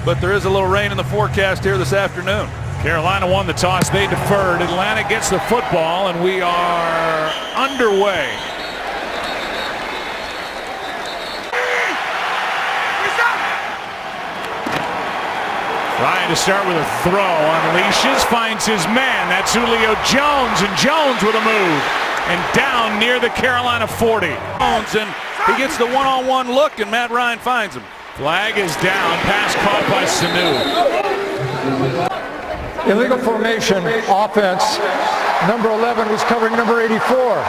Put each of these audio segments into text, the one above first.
but there is a little rain in the forecast here this afternoon. Carolina won the toss. They deferred. Atlanta gets the football, and we are underway. Trying to start with a throw. Unleashes, finds his man. That's Julio Jones, and Jones with a move. And down near the Carolina 40. Jones, and he gets the one-on-one look, and Matt Ryan finds him. Flag is down. Pass caught by Sanu. Illegal formation offense. Number 11 was covering number 84.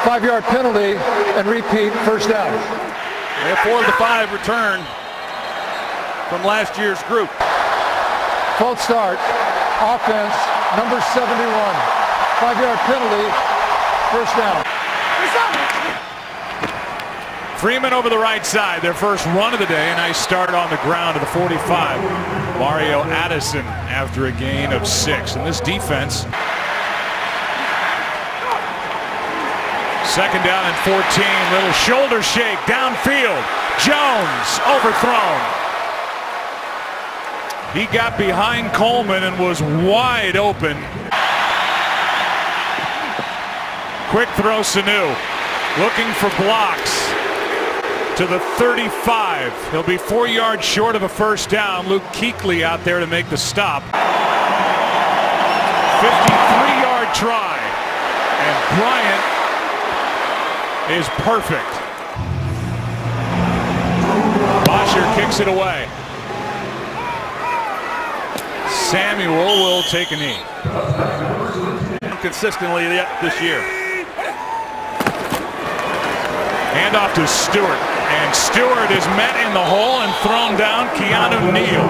5-yard penalty and repeat, first down. They have 4 of the 5 return from last year's group. False start. Offense, number 71. 5-yard penalty, first down. Freeman over the right side. Their first run of the day. A nice start on the ground to the 45. Mario Addison after a gain of 6. And this defense. Second down and 14. Little shoulder shake downfield. Jones overthrown. He got behind Coleman and was wide open. Quick throw, Sanu. Looking for blocks. To the 35. He'll be 4 yards short of a first down. Luke Kuechly out there to make the stop. 53-yard try. And Bryant is perfect. Bosher kicks it away. Samuel will take a knee. Consistently this year. Hand off to Stewart. And Stewart is met in the hole and thrown down. Keanu Neal.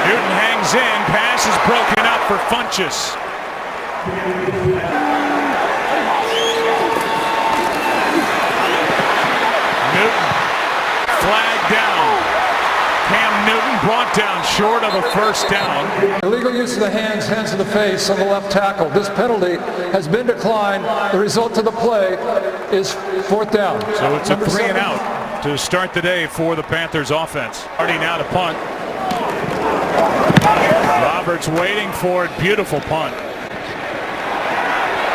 Newton hangs in. Pass is broken up for Funchess. Newton. Flag down. Cam Newton brought down short of a first down. Illegal use of the hands to the face on the left tackle. This penalty has been declined. The result of the play is fourth down. So it's a 3 and out to start the day for the Panthers offense. Starting now to punt. Roberts waiting for it. Beautiful punt.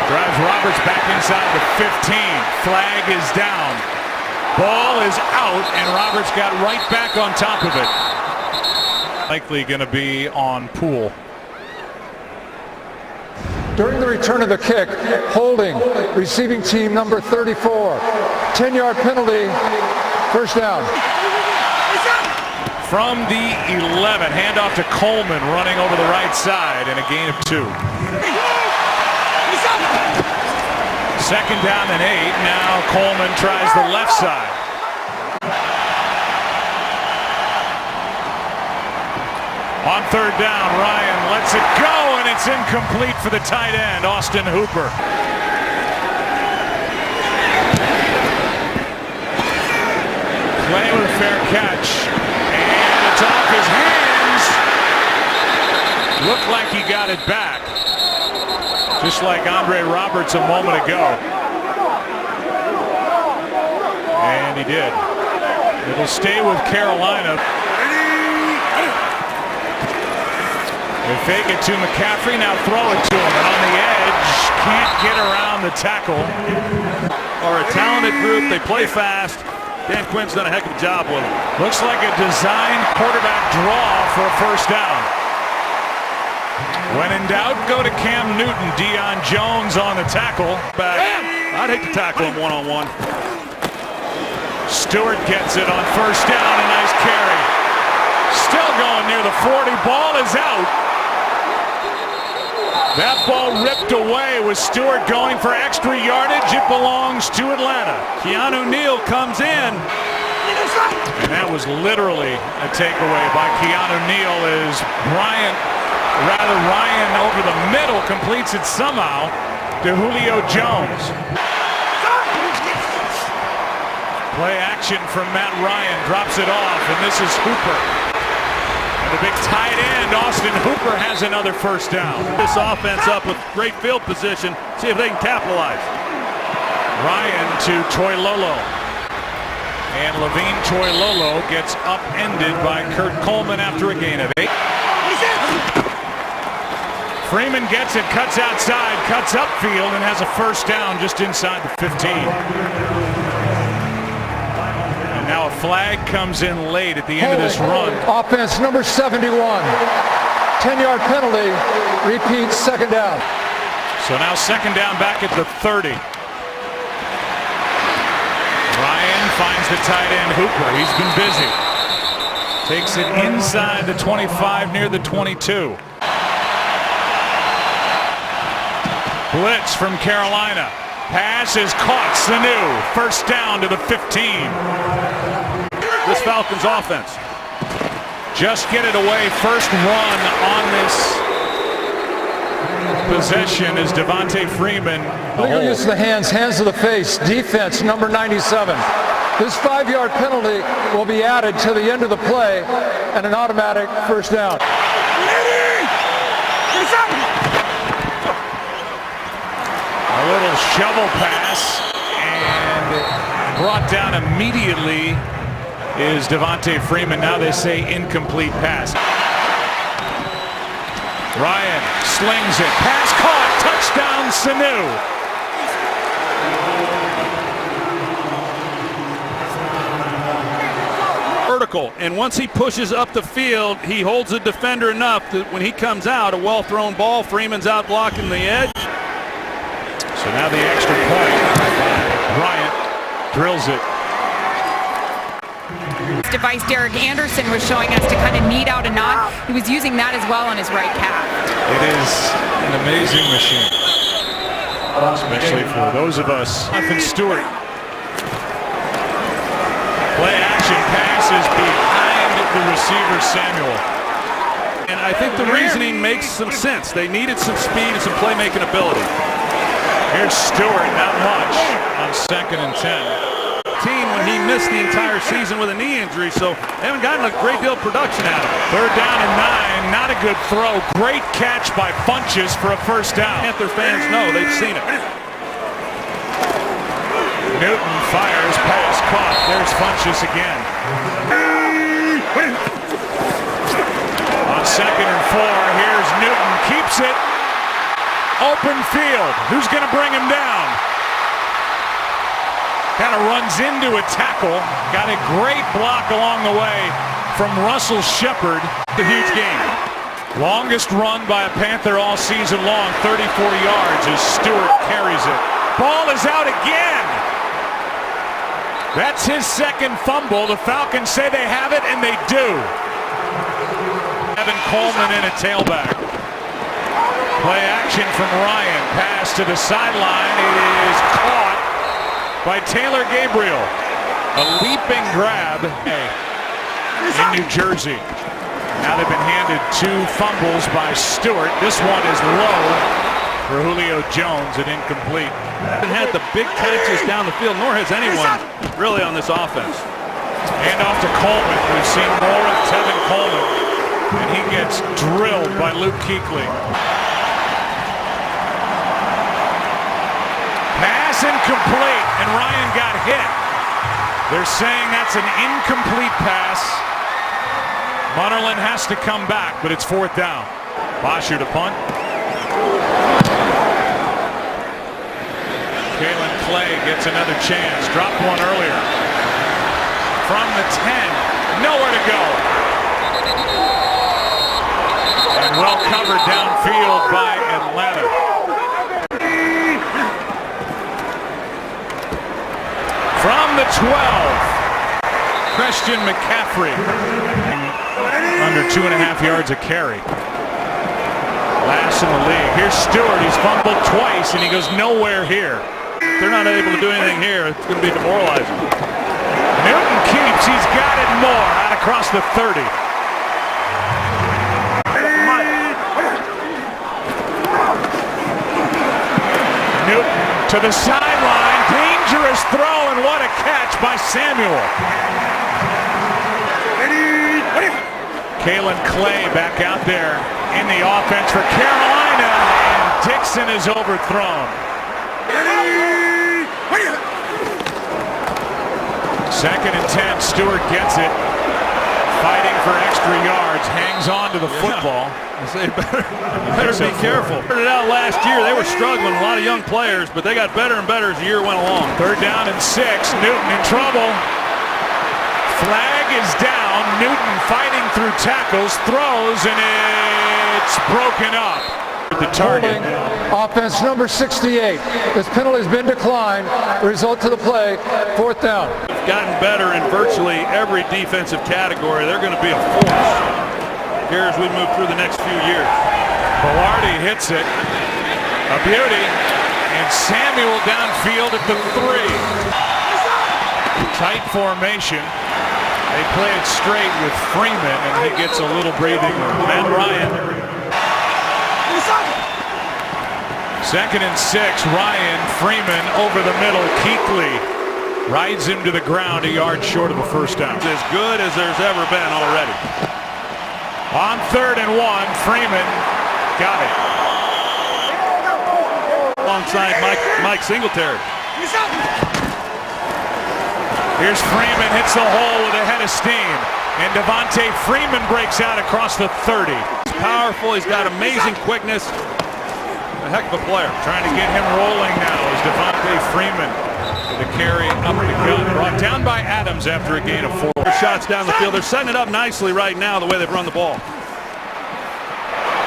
Drives Roberts back inside the 15. Flag is down. Ball is out, and Roberts got right back on top of it. Likely going to be on Poole. During the return of the kick, holding receiving team number 34. 10-yard penalty, first down. From the 11, handoff to Coleman running over the right side, and a gain of 2. Second down and 8. Now Coleman tries the left side. On third down, Ryan lets it go, and it's incomplete for the tight end, Austin Hooper. Play with a fair catch, and it's off his hands. Looked like he got it back. Just like Andre Roberts a moment ago. And he did. It'll stay with Carolina. They fake it to McCaffrey, now throw it to him. And on the edge, can't get around the tackle. Are a talented group, they play fast. Dan Quinn's done a heck of a job with them. Looks like a designed quarterback draw for a first down. When in doubt, go to Cam Newton. Deion Jones on the tackle. Back. I'd hate to tackle him one-on-one. Stewart gets it on first down. A nice carry. Still going near the 40. Ball is out. That ball ripped away with Stewart going for extra yardage. It belongs to Atlanta. Keanu Neal comes in. And that was literally a takeaway by Keanu Neal as Ryan over the middle completes it somehow to Julio Jones. Play action from Matt Ryan, drops it off, and this is Hooper. And the big tight end, Austin Hooper, has another first down. This offense up with great field position. See if they can capitalize. Ryan to Toilolo. And Levine Toilolo gets upended by Kurt Coleman after a gain of 8. Freeman gets it, cuts outside, cuts upfield, and has a first down just inside the 15. And now a flag comes in late at the end of this run. Offense number 71. 10-yard penalty. Repeat, second down. So now second down back at the 30. Ryan finds the tight end Hooper. He's been busy. Takes it inside the 25 near the 22. Blitz from Carolina. Pass is caught. Sanu. First down to the 15. This Falcons offense. Just get it away. First run on this possession is Devontae Freeman. Legal use of the hands to the face. Defense number 97. This 5-yard penalty will be added to the end of the play and an automatic first down. A little shovel pass, and brought down immediately is Devontae Freeman. Now they say incomplete pass. Ryan slings it. Pass caught. Touchdown, Sanu. Vertical, and once he pushes up the field, he holds the defender enough that when he comes out, a well-thrown ball, Freeman's out blocking the edge. So now the extra point. Bryant drills it. Device Derek Anderson was showing us to kind of knead out a knot. He was using that as well on his right calf. It is an amazing machine, especially for those of us. Jonathan Stewart. Play action passes behind the receiver Samuel. And I think the reasoning makes some sense. They needed some speed and some playmaking ability. Here's Stewart, not much on 2nd and 10. When he missed the entire season with a knee injury, so they haven't gotten a great deal of production out of it. Third down and 9, not a good throw. Great catch by Funches for a first down. Panther fans know, they've seen it. Newton fires, pass caught. There's Funches again. On 2nd and 4, here's Newton, keeps it. Open field. Who's going to bring him down? Kind of runs into a tackle. Got a great block along the way from Russell Shepard. A huge game. Longest run by a Panther all season long, 34 yards as Stewart carries it. Ball is out again. That's his second fumble. The Falcons say they have it, and they do. Evan Coleman in a tailback. Play action from Ryan. Pass to the sideline. It is caught by Taylor Gabriel. A leaping grab in New Jersey. Now they've been handed 2 fumbles by Stewart. This one is low for Julio Jones and incomplete. Haven't had the big catches down the field, nor has anyone really on this offense. Hand off to Coleman. We've seen more of Tevin Coleman, and he gets drilled by Luke Kuechly. Pass incomplete, and Ryan got hit. They're saying that's an incomplete pass. Munnerlyn has to come back, but it's 4th down. Bosher to punt. Kalen Clay gets another chance. Dropped one earlier. From the 10, nowhere to go. And well covered downfield by Atlanta. From the 12, Christian McCaffrey. Under 2.5 yards a carry. Last in the league. Here's Stewart. He's fumbled twice, and he goes nowhere here. If they're not able to do anything here, it's going to be demoralizing. Newton keeps. He's got it more. Out across the 30. Newton to the sideline. Dangerous throw, and what a catch by Samuel. Kalen Clay back out there in the offense for Carolina, and Dixon is overthrown. Second and 10. Stewart gets it. Fighting for extra yards. Hangs on to the football. I say better be careful. Started out last year. They were struggling. A lot of young players, but they got better and better as the year went along. Third down and 6. Newton in trouble. Flag is down. Newton fighting through tackles. Throws, and it's broken up. The target. Offense number 68. This penalty has been declined. Result to the play, 4th down. They've gotten better in virtually every defensive category. They're going to be a force here as we move through the next few years. Velarde hits it. A beauty. And Samuel downfield at the 3. Tight formation. They play it straight with Freeman, and he gets a little breathing room. Matt Ryan. Second and 6. Ryan. Freeman over the middle. Kuechly rides him to the ground, a yard short of a first down. It's as good as there's ever been already. On 3rd and 1, Freeman got it. Alongside Mike Singletary. Here's Freeman, hits the hole with a head of steam. And Devontae Freeman breaks out across the 30. He's powerful. He's got amazing quickness. A heck of a player. Trying to get him rolling now is Devontae Freeman. The carry up the gun. Brought down by Adams after a gain of 4. Shots down the field. They're setting it up nicely right now the way they've run the ball.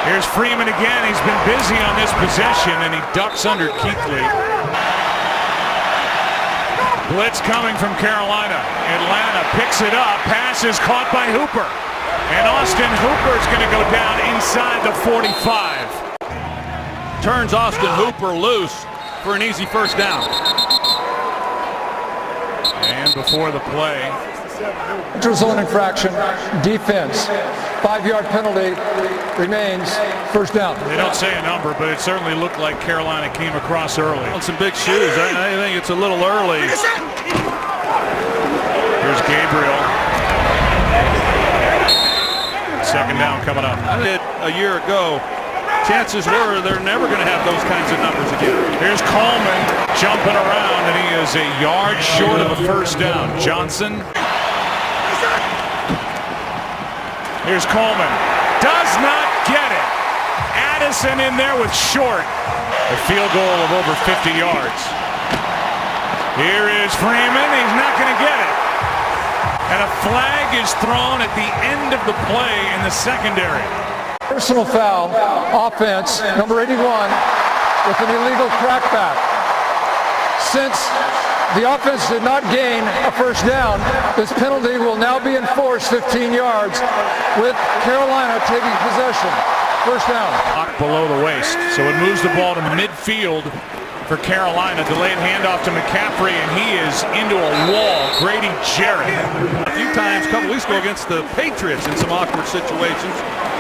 Here's Freeman again. He's been busy on this possession, and he ducks under Kuechly. Blitz coming from Carolina. Atlanta picks it up. Pass is caught by Hooper. And Austin Hooper's going to go down inside the 45. Turns Austin Hooper loose for an easy first down. And before the play, Neutral zone infraction, defense, 5-yard penalty remains, first down. They don't say a number, but it certainly looked like Carolina came across early. On some big shoes. I think it's a little early. Here's Gabriel. Second down coming up. I did a year ago. Chances were they're never going to have those kinds of numbers again. Here's Coleman jumping around, and he is a yard short of a first down. Johnson. Here's Coleman. Does not get it. Addison in there with short. A field goal of over 50 yards. Here is Freeman. He's not going to get it. And a flag is thrown at the end of the play in the secondary. Personal foul, offense, number 81, with an illegal crackback. Since the offense did not gain a first down, this penalty will now be enforced 15 yards with Carolina taking possession. First down. Locked below the waist, so it moves the ball to midfield for Carolina. Delayed handoff to McCaffrey, and he is into a wall. Grady Jarrett. A few times a couple weeks ago against the Patriots in some awkward situations.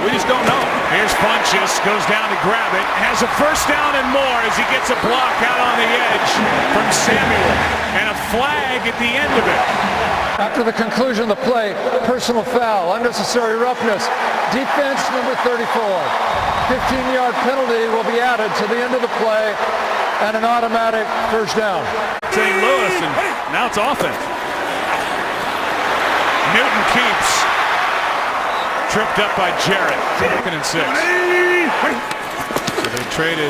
We just don't know. Here's Funchess, goes down to grab it, has a first down and more as he gets a block out on the edge from Samuel, and a flag at the end of it. After the conclusion of the play, personal foul, unnecessary roughness, defense number 34. 15-yard penalty will be added to the end of the play, and an automatic first down. St. Louis, and now it's offense. Newton keeps. Tripped up by Jarrett. Second and 6. So they traded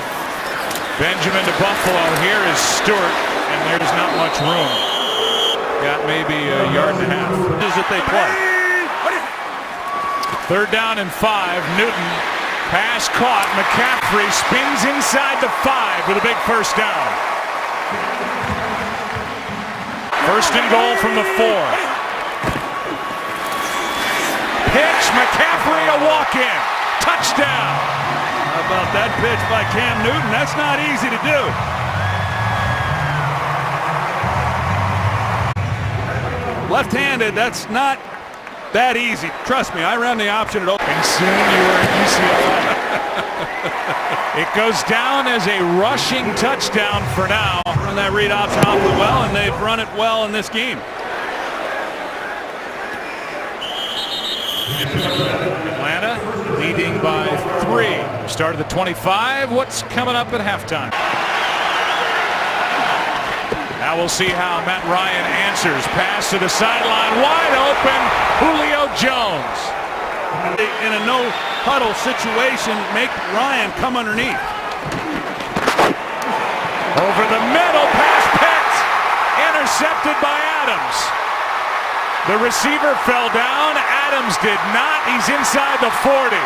Benjamin to Buffalo. Here is Stewart, and there's not much room. Got maybe a yard and a half. Is it they play? Third down and 5. Newton. Pass caught. McCaffrey spins inside the 5 with a big first down. First and goal from the 4. Pitch, McCaffrey, a walk-in. Touchdown. How about that pitch by Cam Newton? That's not easy to do. Left-handed, that's not that easy. Trust me, I ran the option at all. And soon you were at UCLA. It goes down as a rushing touchdown for now. Run that read option awfully well, and they've run it well in this game. Atlanta leading by 3. Start of the 25. What's coming up at halftime? Now we'll see how Matt Ryan answers. Pass to the sideline, wide open, Julio Jones. In a no-huddle situation, make Ryan come underneath. Over the middle, pass picked, intercepted by Adams. The receiver fell down, Adams did not. He's inside the 40.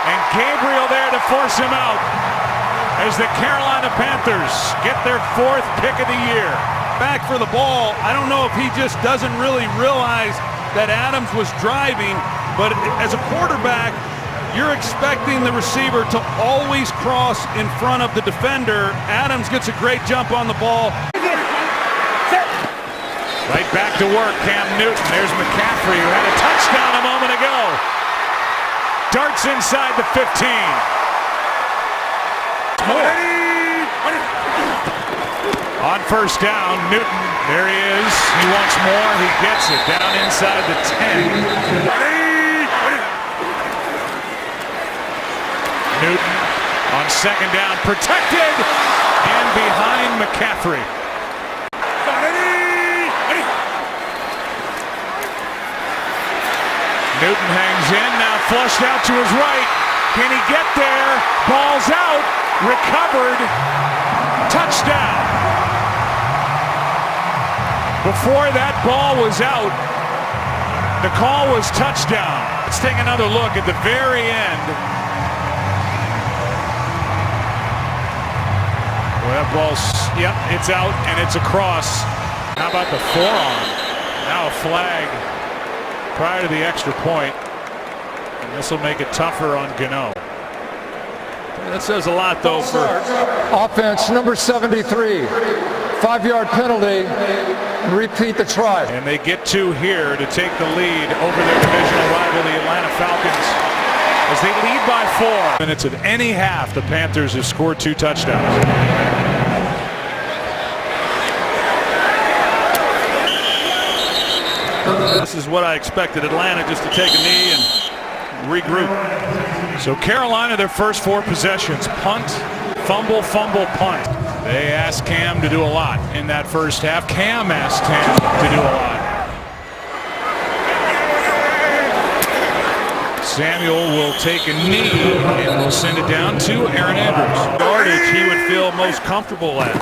And Gabriel there to force him out as the Carolina Panthers get their 4th pick of the year. Back for the ball. I don't know if he just doesn't really realize that Adams was driving, but as a quarterback, you're expecting the receiver to always cross in front of the defender. Adams gets a great jump on the ball. Right back to work, Cam Newton. There's McCaffrey, who had a touchdown a moment ago. Darts inside the 15. On first down, Newton, there he is. He wants more, he gets it. Down inside the 10. Newton on second down, protected, and behind McCaffrey. Newton hangs in, now flushed out to his right. Can he get there? Ball's out, recovered, touchdown. Before that ball was out, the call was touchdown. Let's take another look at the very end. Well, that ball's, yep, it's out and it's across. How about the forearm? Now a flag prior to the extra point. And this will make it tougher on Gano. That says a lot, though, for offense number 73. 5-yard penalty. Repeat the try. And they get 2 here to take the lead over their divisional rival, the Atlanta Falcons, as they lead by 4 minutes of any half. The Panthers have scored 2 touchdowns. this is what I expected. Atlanta just to take a knee and regroup. So Carolina, their first 4 possessions: punt, fumble, fumble, punt. They asked Cam to do a lot in that first half. Cam asked him to do a lot. Samuel will take a knee and will send it down to Aaron Andrews. Yardage he would feel most comfortable at.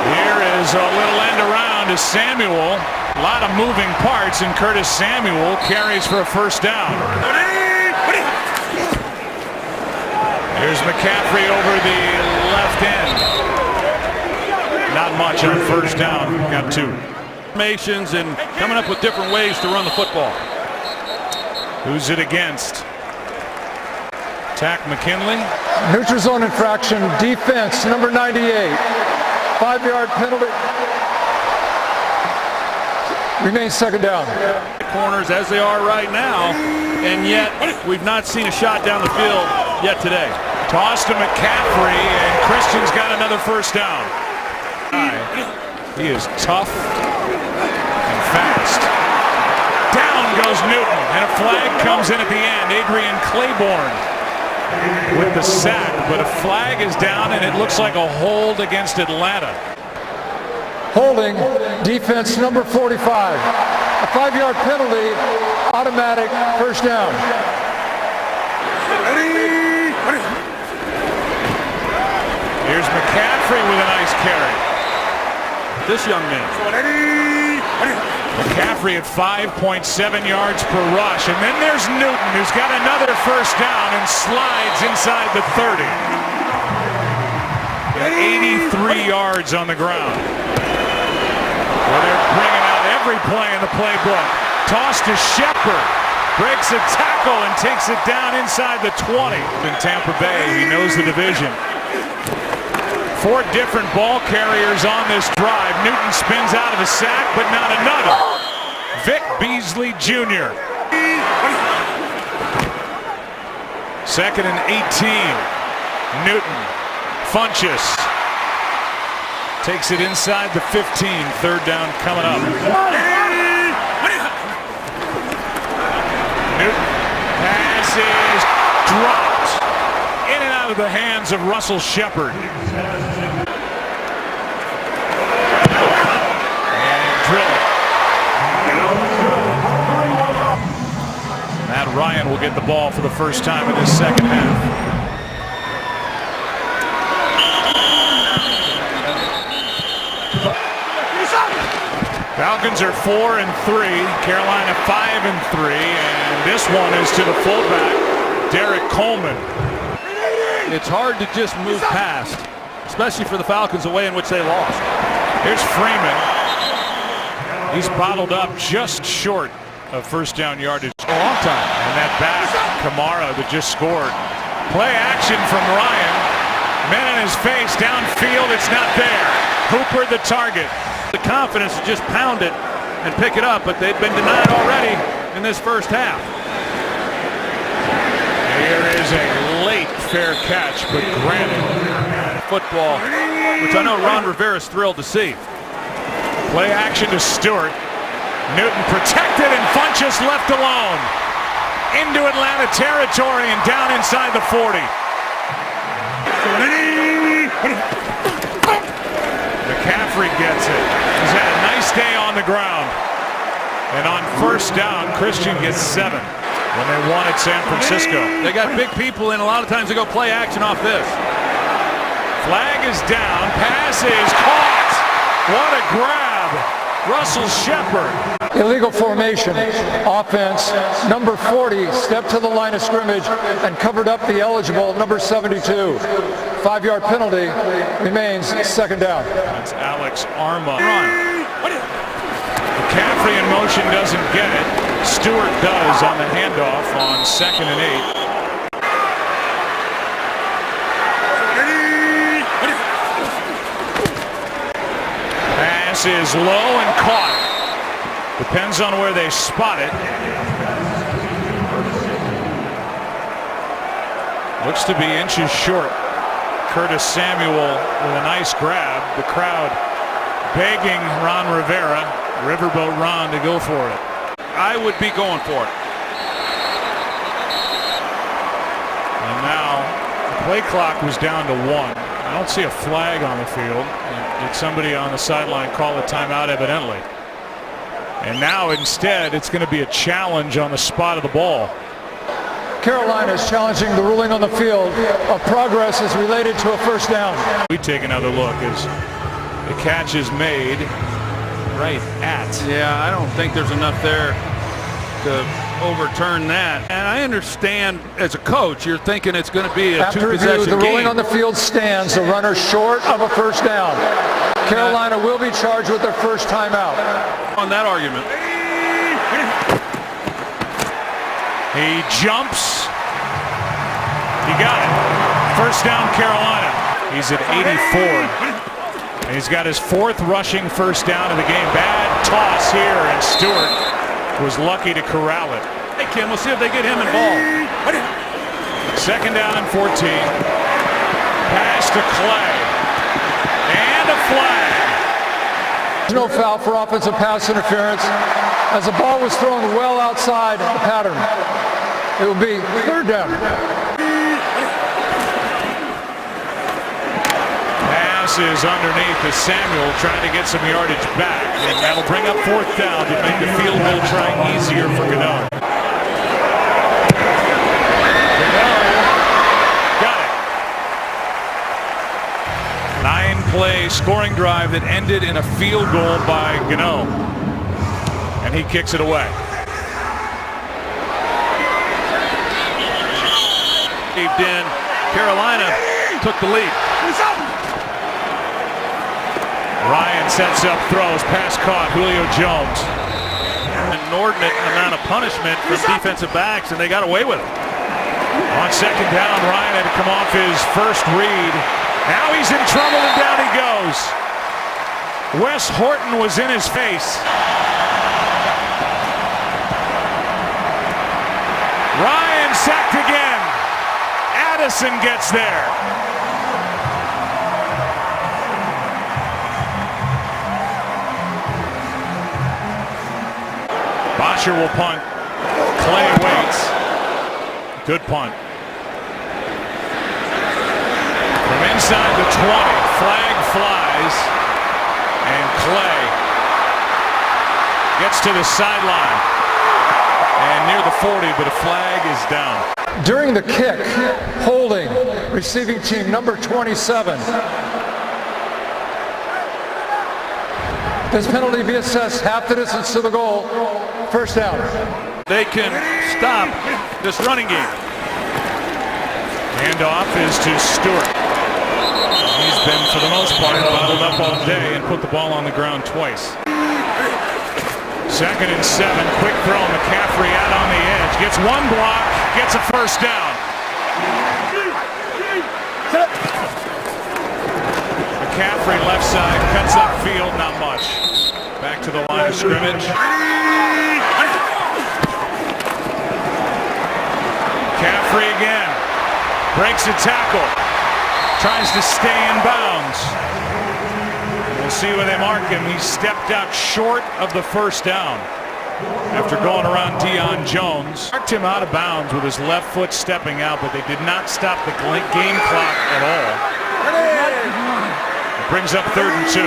Here is a little end around to Samuel. A lot of moving parts, and Curtis Samuel carries for a first down. Here's McCaffrey over the left end. Not much on first down. Got 2. Formations and coming up with different ways to run the football. Who's it against? Tack McKinley. Neutral zone infraction. Defense number 98. 5-yard penalty. Remains second down. Corners as they are right now, and yet we've not seen a shot down the field yet today. Toss to McCaffrey, and Christian's got another first down. He is tough and fast. Down goes Newton, and a flag comes in at the end. Adrian Claiborne with the sack, but a flag is down, and it looks like a hold against Atlanta. Holding, defense number 45. A 5-yard penalty, automatic first down. Here's McCaffrey with a nice carry. This young man. McCaffrey at 5.7 yards per rush. And then there's Newton, who's got another first down and slides inside the 30. Got 83 yards on the ground. Well, they're bringing out every play in the playbook. Toss to Shepard. Breaks a tackle and takes it down inside the 20. In Tampa Bay, he knows the division. 4 different ball carriers on this drive. Newton spins out of a sack, but not another. Vic Beasley Jr. 2nd and 18. Newton. Funchess takes it inside the 15. 3rd down coming up. Newton. Pass is dropped. In and out of the hands of Russell Shepard. get the ball for the first time in this second half. Falcons are 4-3, Carolina 5-3, and this one is to the fullback, Derek Coleman. It's hard to just move past, especially for the Falcons, the way in which they lost. Here's Freeman. He's bottled up just short of first down yardage. A long time. And that back, Kamara, that just scored. Play action from Ryan. Men in his face, downfield, it's not there. Hooper the target. The confidence to just pound it and pick it up, but they've been denied already in this first half. Here is a late fair catch, but granted. Football, which I know Ron Rivera's thrilled to see. Play action to Stewart. Newton protected and Funchess left alone. Into Atlanta territory and down inside the 40. McCaffrey gets it. He's had a nice day on the ground. And on first down, Christian gets 7 when they won at San Francisco. They got big people in. A lot of times they go play action off this. Flag is down. Pass is caught. What a grab. Russell Shepard. Illegal formation. Offense. Number 40 stepped to the line of scrimmage and covered up the eligible number 72. 5-yard penalty remains second down. That's Alex Arma. McCaffrey in motion doesn't get it. Stewart does on the handoff on 2nd and 8. Pass is low and caught. Depends on where they spot it. Looks to be inches short. Curtis Samuel with a nice grab. The crowd begging Ron Rivera, Riverboat Ron, to go for it. I would be going for it. And now the play clock was down to 1. I don't see a flag on the field. Did somebody on the sideline call a timeout? Evidently. And now instead it's going to be a challenge on the spot of the ball. Carolina is challenging the ruling on the field of progress is related to a first down. We take another look as the catch is made right at. Yeah, I don't think there's enough there to overturn that. And I understand as a coach, you're thinking it's going to be a After review, two-possession the ruling game. on the field stands. The runner short of a first down. Carolina will be charged with their first timeout. On that argument. He jumps. He got it. First down, Carolina. He's at 84. And he's got his 4th rushing first down of the game. Bad toss here, and Stewart was lucky to corral it. Hey, Kim, we'll see if they get him involved. Second down and 14. Pass to Clay. And a flag. There's no foul for offensive pass interference as the ball was thrown well outside the pattern. It will be third down. Pass is underneath as Samuel trying to get some yardage back, and that'll bring up 4th down to make the field goal trying easier for Gano. Got it. 9-play scoring drive that ended in a field goal by Gano, and he kicks it away. In. Carolina took the lead. Ryan sets up throws, pass caught, Julio Jones. An inordinate amount of punishment from defensive backs, and they got away with it. On second down, Ryan had to come off his first read. Now he's in trouble, and down he goes. Wes Horton was in his face. Ryan sacked again. Addison gets there. Bosher will punt. Clay waits. Good punt. From inside the 20, flag flies, and Clay gets to the sideline. and near the 40, but a flag is down. During the kick, holding, receiving team number 27. This penalty be assessed half the distance to the goal. First down. They can stop this running game. Handoff is to Stewart. He's been, for the most part, bottled up all day and put the ball on the ground twice. 2nd and 7, quick throw. McCaffrey out on the edge. Gets one block, gets a first down. McCaffrey left side, cuts upfield, not much. Back to the line of scrimmage. McCaffrey again. Breaks a tackle. Tries to stay in bounds. We'll see where they mark him. He stepped out short of the first down after going around Deion Jones. Marked him out of bounds with his left foot stepping out, but they did not stop the game clock at all. It brings up 3rd and 2.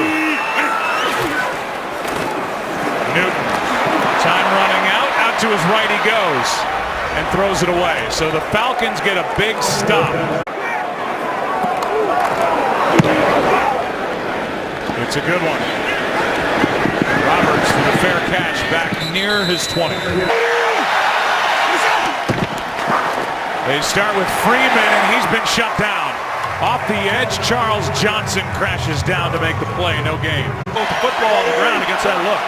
Newton. Time running out. Out to his right he goes and throws it away. So the Falcons get a big stop. It's a good one. Roberts with a fair catch back near his 20. They start with Freeman, and he's been shut down. Off the edge, Charles Johnson crashes down to make the play. No gain. Both the football on the ground against that look.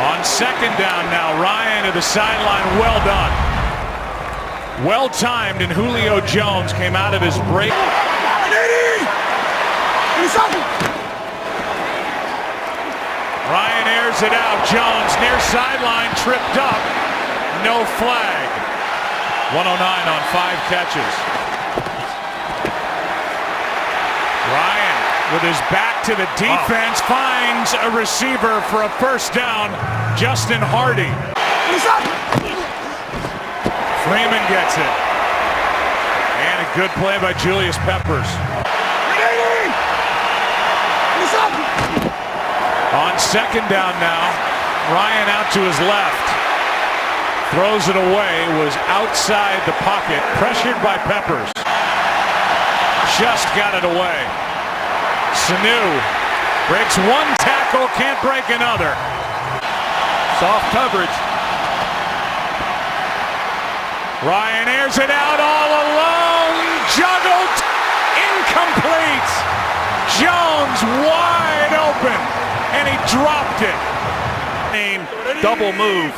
On 2nd down now, Ryan to the sideline. Well done. Well timed, and Julio Jones came out of his break. Ryan airs it out. Jones near sideline, tripped up. No flag. 109 on 5 catches. Ryan with his back to the defense finds a receiver for a first down. Justin Hardy. Freeman gets it. And a good play by Julius Peppers. On 2nd down now, Ryan out to his left. Throws it away, was outside the pocket, pressured by Peppers. Just got it away. Sanu breaks one tackle, can't break another. Soft coverage. Ryan airs it out all alone. Juggled. Incomplete. Jones wide open. And he dropped it. Double move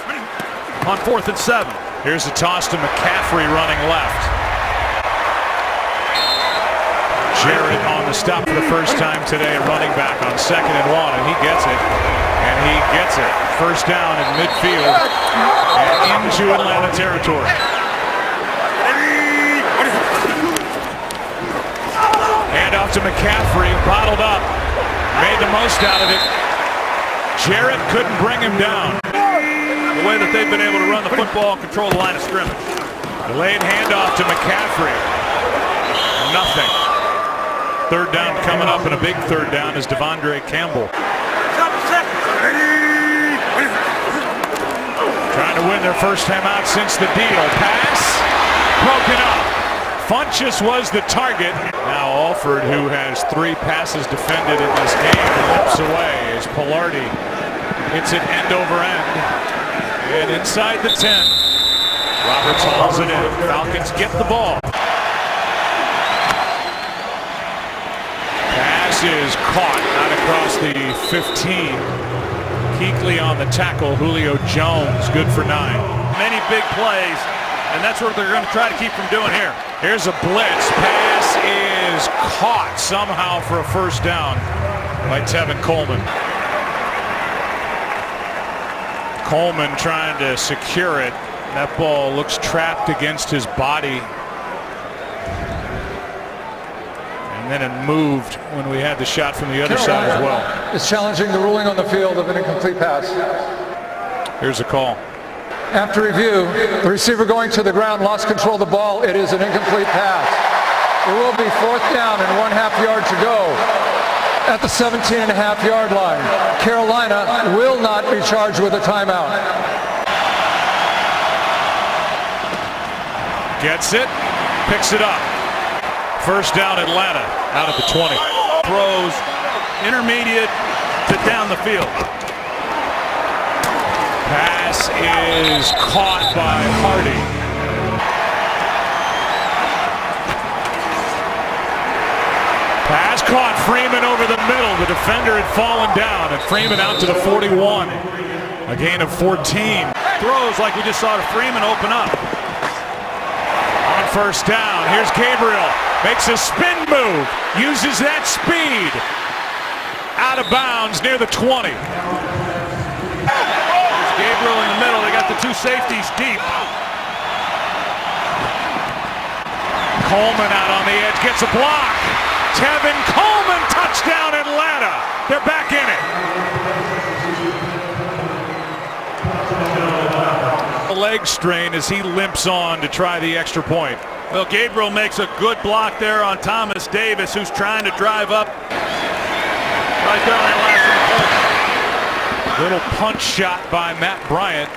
on 4th and 7. Here's a toss to McCaffrey running left. Jarrett on the stop for the first time today, running back on 2nd and 1, and he gets it. And he gets it. First down in midfield and into Atlanta territory. Hand off to McCaffrey, bottled up. Made the most out of it. Jarrett couldn't bring him down. The way that they've been able to run the football and control the line of scrimmage. Delayed handoff to McCaffrey. Nothing. 3rd down coming up, and a big 3rd down is Devondre Campbell. Trying to win their first time out since the deal. Pass broken up. Funchess was the target. Now Alford, who has 3 passes defended in this game, lips away as Pilardi hits it end over end. And inside the 10. Roberts hauls it in. Falcons get the ball. Pass is caught out across the 15. Kuechly on the tackle. Julio Jones good for 9. Many big plays, and that's what they're going to try to keep from doing here. Here's a blitz. Pass is caught somehow for a first down by Tevin Coleman. Coleman trying to secure it. That ball looks trapped against his body. And then it moved when we had the shot from the other side as well. Is challenging the ruling on the field of an incomplete pass. Here's a call. After review, the receiver going to the ground lost control of the ball. It is an incomplete pass. It will be 4th down and 1/2 yard to go. at the 17.5-yard line. Carolina will not be charged with a timeout. Gets it, picks it up. First down Atlanta, out at the 20. Throws intermediate to down the field. Pass is caught by Hardy. Pass caught, Freeman over the middle. The defender had fallen down, and Freeman out to the 41. A gain of 14. Throws like we just saw to Freeman open up. On first down, here's Gabriel. Makes a spin move, uses that speed. Out of bounds near the 20. There's Gabriel in the middle. They got the two safeties deep. Coleman out on the edge, gets a block. Tevin Coleman, touchdown Atlanta. They're back in it. A leg strain as he limps on to try the extra point. Well, Gabriel makes a good block there on Thomas Davis, who's trying to drive up right there on that last Little punch shot by Matt Bryant.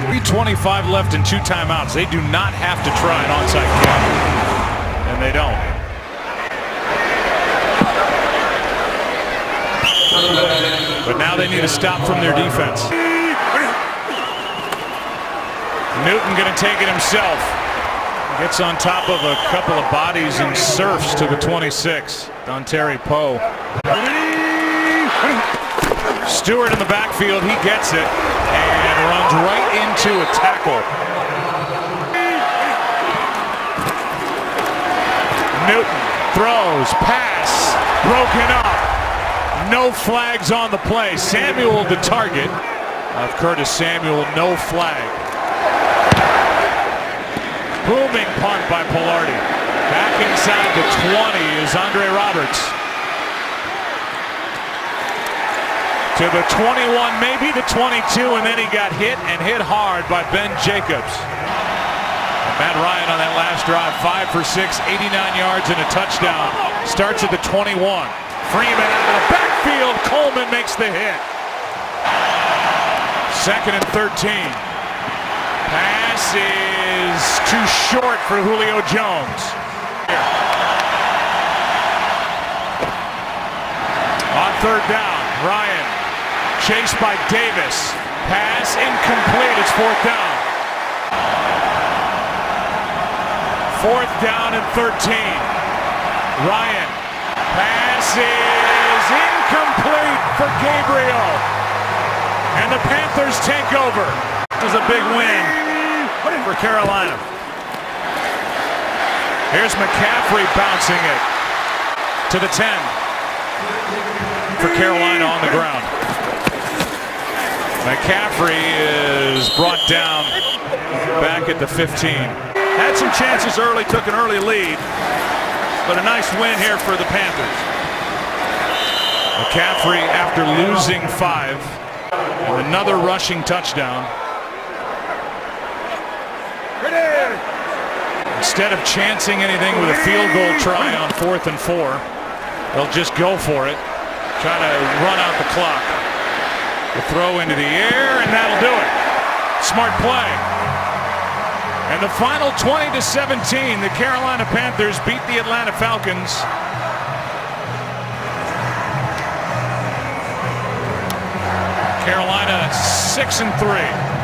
3:25 left and 2 timeouts. They do not have to try an onside kick, and they don't. But now they need a stop from their defense. Newton going to take it himself. Gets on top of a couple of bodies and surfs to the 26. Dontari Poe. Stewart in the backfield. He gets it and runs right into a tackle. Newton throws, pass, broken up. No flags on the play. Samuel the target of Curtis Samuel. No flag. Booming punt by Pilardi. Back inside the 20 is Andre Roberts. To the 21, maybe the 22, and then he got hit hard by Ben Jacobs. And Matt Ryan on that last drive, 5 for 6, 89 yards and a touchdown. Starts at the 21. Freeman out of the backfield. Coleman makes the hit. 2nd and 13. Pass is too short for Julio Jones. On 3rd down, Ryan chased by Davis. Pass incomplete. It's 4th down. 4th down and 13. Ryan. Pass is incomplete for Gabriel. And the Panthers take over. This is a big win for Carolina. Here's McCaffrey bouncing it to the 10 for Carolina on the ground. McCaffrey is brought down back at the 15. Had some chances early, took an early lead, but a nice win here for the Panthers. McCaffrey after losing 5 and another rushing touchdown. Instead of chancing anything with a field goal try on 4th and 4, they'll just go for it. Try to run out the clock. The throw into the air, and that'll do it. Smart play. And the final 20-17, the Carolina Panthers beat the Atlanta Falcons. Carolina 6-3.